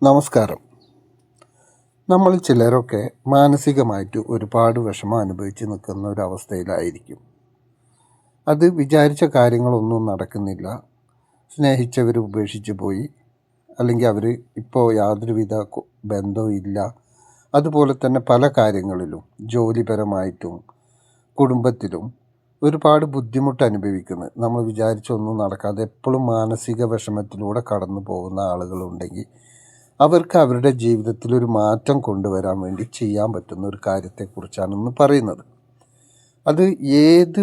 നമസ്കാരം. നമ്മൾ ചിലരൊക്കെ മാനസികമായിട്ട് ഒരുപാട് വിഷമം അനുഭവിച്ച് നിൽക്കുന്ന ഒരവസ്ഥയിലായിരിക്കും. അത് വിചാരിച്ച കാര്യങ്ങളൊന്നും നടക്കുന്നില്ല, സ്നേഹിച്ചവർ ഉപേക്ഷിച്ച് പോയി, അല്ലെങ്കിൽ അവർ ഇപ്പോൾ യാതൊരുവിധ ബന്ധവും ഇല്ല. അതുപോലെ തന്നെ പല കാര്യങ്ങളിലും ജോലിപരമായിട്ടും കുടുംബത്തിലും ഒരുപാട് ബുദ്ധിമുട്ട് അനുഭവിക്കുന്നു. നമ്മൾ വിചാരിച്ചൊന്നും നടക്കാതെ എപ്പോഴും മാനസിക വിഷമത്തിലൂടെ കടന്നു പോകുന്ന ആളുകളുണ്ടെങ്കിൽ അവർക്ക് അവരുടെ ജീവിതത്തിൽ ഒരു മാറ്റം കൊണ്ടുവരാൻ വേണ്ടി ചെയ്യാൻ പറ്റുന്ന ഒരു കാര്യത്തെക്കുറിച്ചാണ് ഇന്ന് പറയുന്നത്. അത് ഏത്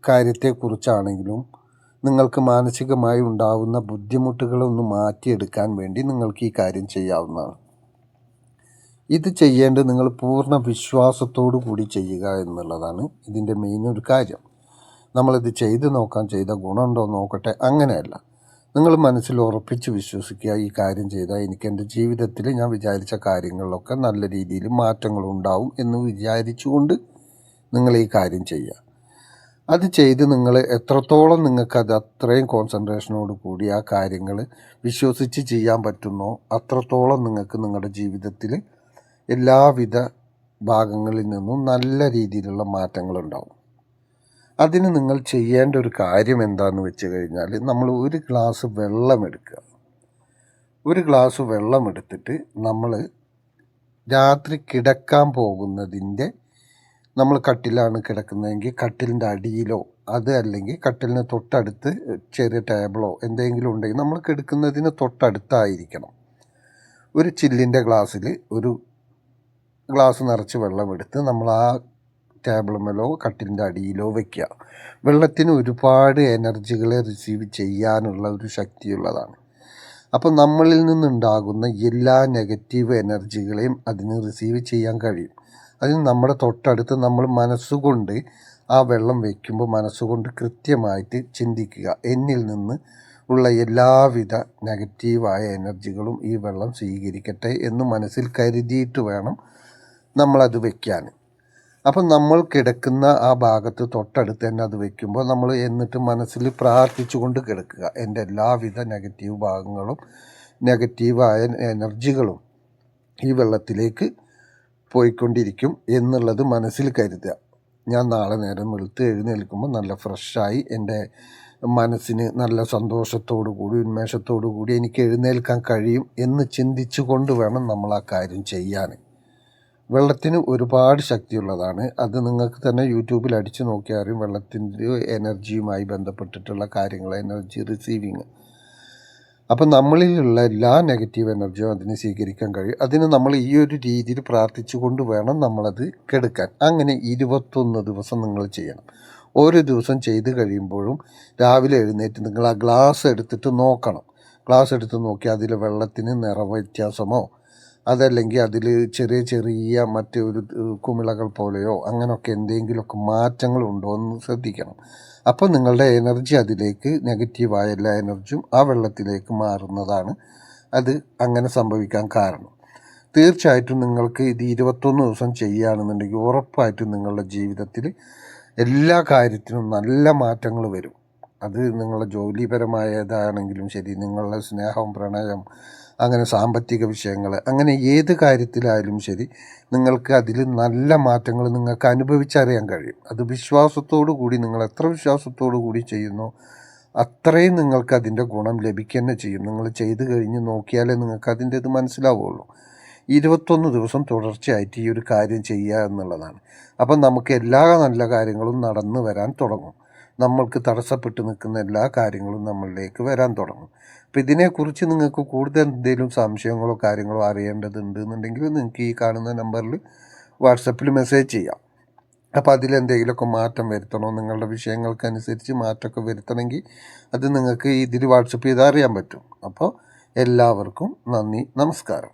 കാര്യത്തെക്കുറിച്ചാണെങ്കിലും നിങ്ങൾക്ക് മാനസികമായി ഉണ്ടാകുന്ന ബുദ്ധിമുട്ടുകളൊന്ന് മാറ്റിയെടുക്കാൻ വേണ്ടി നിങ്ങൾക്ക് ഈ കാര്യം ചെയ്യാവുന്നതാണ്. ഇത് ചെയ്യേണ്ടത് നിങ്ങൾ പൂർണ്ണ വിശ്വാസത്തോടു കൂടി ചെയ്യുക എന്നുള്ളതാണ് ഇതിൻ്റെ മെയിൻ ഒരു കാര്യം. നമ്മളിത് ചെയ്ത് നോക്കാൻ, ചെയ്ത ഗുണമുണ്ടോ നോക്കട്ടെ, അങ്ങനെയല്ല. നിങ്ങൾ മനസ്സിൽ ഉറപ്പിച്ച് വിശ്വസിക്കുക, ഈ കാര്യം ചെയ്താൽ എനിക്ക് എൻ്റെ ജീവിതത്തിൽ ഞാൻ വിചാരിച്ച കാര്യങ്ങളിലൊക്കെ നല്ല രീതിയിൽ മാറ്റങ്ങളുണ്ടാവും എന്ന് വിചാരിച്ചുകൊണ്ട് നിങ്ങൾ ഈ കാര്യം ചെയ്യുക. അത് ചെയ്ത് നിങ്ങൾ എത്രത്തോളം നിങ്ങൾക്കത് അത്രയും കോൺസെൻട്രേഷനോട് കൂടി ആ കാര്യങ്ങൾ വിശ്വസിച്ച് ചെയ്യാൻ പറ്റുന്നോ അത്രത്തോളം നിങ്ങൾക്ക് നിങ്ങളുടെ ജീവിതത്തിൽ എല്ലാവിധ ഭാഗങ്ങളിൽ നിന്നും നല്ല രീതിയിലുള്ള മാറ്റങ്ങളുണ്ടാവും. അതിന് നിങ്ങൾ ചെയ്യേണ്ട ഒരു കാര്യം എന്താണെന്ന് വെച്ച് കഴിഞ്ഞാൽ, നമ്മൾ ഒരു ഗ്ലാസ് വെള്ളം എടുക്കുക. ഒരു ഗ്ലാസ് വെള്ളം എടുത്തിട്ട് നമ്മൾ രാത്രി കിടക്കാൻ പോകുന്നതിൻ്റെ, നമ്മൾ കട്ടിലാണ് കിടക്കുന്നതെങ്കിൽ കട്ടിലിൻ്റെ അടിയിലോ അത് അല്ലെങ്കിൽ കട്ടിലിന് തൊട്ടടുത്ത് ചെറിയ ടേബിളോ എന്തെങ്കിലും ഉണ്ടെങ്കിൽ നമ്മൾ കിടക്കുന്നതിന് തൊട്ടടുത്തായിരിക്കണം. ഒരു ചില്ലിൻ്റെ ഗ്ലാസ്സിൽ ഒരു ഗ്ലാസ് നിറച്ച് വെള്ളം എടുത്ത് നമ്മൾ ആ ടേബിളുമേലോ കട്ടിലിൻ്റെ അടിയിലോ വയ്ക്കുക. വെള്ളത്തിന് ഒരുപാട് എനർജികളെ റിസീവ് ചെയ്യാനുള്ള ഒരു ശക്തിയുള്ളതാണ്. അപ്പോൾ നമ്മളിൽ നിന്നുണ്ടാകുന്ന എല്ലാ നെഗറ്റീവ് എനർജികളെയും അതിന് റിസീവ് ചെയ്യാൻ കഴിയും. അതിന് നമ്മുടെ തൊട്ടടുത്ത് നമ്മൾ മനസ്സുകൊണ്ട് ആ വെള്ളം വയ്ക്കുമ്പോൾ മനസ്സുകൊണ്ട് കൃത്യമായിട്ട് ചിന്തിക്കുക, എന്നിൽ നിന്ന് ഉള്ള എല്ലാവിധ നെഗറ്റീവായ എനർജികളും ഈ വെള്ളം സ്വീകരിക്കട്ടെ എന്ന് മനസ്സിൽ കരുതിയിട്ട് വേണം നമ്മളത് വയ്ക്കാൻ. അപ്പം നമ്മൾ കിടക്കുന്ന ആ ഭാഗത്ത് തൊട്ടടുത്ത് തന്നെ അത് വയ്ക്കുമ്പോൾ നമ്മൾ എന്നിട്ട് മനസ്സിൽ പ്രാർത്ഥിച്ചുകൊണ്ട് കിടക്കുക, എൻ്റെ എല്ലാവിധ നെഗറ്റീവ് ഭാഗങ്ങളും നെഗറ്റീവായ എനർജികളും ഈ വെള്ളത്തിലേക്ക് പോയിക്കൊണ്ടിരിക്കും എന്നുള്ളത് മനസ്സിൽ കരുതുക. ഞാൻ നാളെ നേരം വെളുത്ത് എഴുന്നേൽക്കുമ്പോൾ നല്ല ഫ്രഷായി, എൻ്റെ മനസ്സിന് നല്ല സന്തോഷത്തോടു കൂടി ഉന്മേഷത്തോടു കൂടി എനിക്ക് എഴുന്നേൽക്കാൻ കഴിയും എന്ന് ചിന്തിച്ചു കൊണ്ട് വേണം നമ്മൾ ആ കാര്യം ചെയ്യാൻ. വെള്ളത്തിന് ഒരുപാട് ശക്തിയുള്ളതാണ്. അത് നിങ്ങൾക്ക് തന്നെ യൂട്യൂബിൽ അടിച്ചു നോക്കിയാൽ അറിയും. വെള്ളത്തിൻ്റെ എനർജിയുമായി ബന്ധപ്പെട്ടിട്ടുള്ള കാര്യങ്ങൾ, എനർജി റിസീവിങ്. അപ്പം നമ്മളിലുള്ള എല്ലാ നെഗറ്റീവ് എനർജിയും അതിന് സ്വീകരിക്കാൻ കഴിയും. അതിന് നമ്മൾ ഈ ഒരു രീതിയിൽ പ്രാർത്ഥിച്ചു കൊണ്ട് വേണം നമ്മളത് കെടുക്കാൻ. അങ്ങനെ 21 ദിവസം നിങ്ങൾ ചെയ്യണം. ഓരോ ദിവസം ചെയ്ത് കഴിയുമ്പോഴും രാവിലെ എഴുന്നേറ്റ് നിങ്ങൾ ആ ഗ്ലാസ് എടുത്തിട്ട് നോക്കണം. ഗ്ലാസ് എടുത്ത് നോക്കി അതിൽ വെള്ളത്തിന് നിറവ്യത്യാസമോ അതല്ലെങ്കിൽ അതിൽ ചെറിയ ചെറിയ മറ്റൊരു കുമിളകൾ പോലെയോ അങ്ങനെയൊക്കെ എന്തെങ്കിലുമൊക്കെ മാറ്റങ്ങളുണ്ടോ എന്ന് ശ്രദ്ധിക്കണം. അപ്പോൾ നിങ്ങളുടെ എനർജി അതിലേക്ക്, നെഗറ്റീവായ എല്ലാ എനർജിയും ആ വെള്ളത്തിലേക്ക് മാറുന്നതാണ് അത് അങ്ങനെ സംഭവിക്കാൻ കാരണം. തീർച്ചയായിട്ടും നിങ്ങൾക്ക് ഇത് 21 ദിവസം ചെയ്യുകയാണെന്നുണ്ടെങ്കിൽ ഉറപ്പായിട്ടും നിങ്ങളുടെ ജീവിതത്തിൽ എല്ലാ കാര്യത്തിനും നല്ല മാറ്റങ്ങൾ വരും. അത് നിങ്ങളുടെ ജോലിപരമായതാണെങ്കിലും ശരി, നിങ്ങളുടെ സ്നേഹം, പ്രണയം, അങ്ങനെ സാമ്പത്തിക വിഷയങ്ങൾ, അങ്ങനെ ഏത് കാര്യത്തിലായാലും ശരി, നിങ്ങൾക്ക് അതിൽ നല്ല മാറ്റങ്ങൾ നിങ്ങൾക്ക് അനുഭവിച്ചറിയാൻ കഴിയും. അത് വിശ്വാസത്തോടു കൂടി, നിങ്ങൾ എത്ര വിശ്വാസത്തോടു കൂടി ചെയ്യുന്നോ അത്രയും നിങ്ങൾക്ക് അതിൻ്റെ ഗുണം ലഭിക്കുക തന്നെ ചെയ്യും. നിങ്ങൾ ചെയ്ത് കഴിഞ്ഞ് നോക്കിയാലേ നിങ്ങൾക്ക് അതിൻ്റെ ഇത് മനസ്സിലാവുള്ളൂ. 21 ദിവസം തുടർച്ചയായിട്ട് ഈ ഒരു കാര്യം ചെയ്യുക എന്നുള്ളതാണ്. അപ്പം നമുക്ക് എല്ലാ നല്ല കാര്യങ്ങളും നടന്നു വരാൻ തുടങ്ങും. നമ്മൾക്ക് തടസ്സപ്പെട്ട് നിൽക്കുന്ന എല്ലാ കാര്യങ്ങളും നമ്മളിലേക്ക് വരാൻ തുടങ്ങും. അപ്പോൾ ഇതിനെക്കുറിച്ച് നിങ്ങൾക്ക് കൂടുതൽ എന്തെങ്കിലും സംശയങ്ങളോ കാര്യങ്ങളോ അറിയേണ്ടതുണ്ട് എന്നുണ്ടെങ്കിൽ നിങ്ങൾക്ക് ഈ കാണുന്ന നമ്പറിൽ വാട്സപ്പിൽ മെസ്സേജ് ചെയ്യാം. അപ്പോൾ അതിലെന്തെങ്കിലുമൊക്കെ മാറ്റം വരുത്തണോ, നിങ്ങളുടെ വിഷയങ്ങൾക്കനുസരിച്ച് മാറ്റമൊക്കെ വരുത്തണമെങ്കിൽ അത് നിങ്ങൾക്ക് ഇതിൽ വാട്സപ്പ് ചെയ്താൽ അറിയാൻ പറ്റും. അപ്പോൾ എല്ലാവർക്കും നന്ദി, നമസ്കാരം.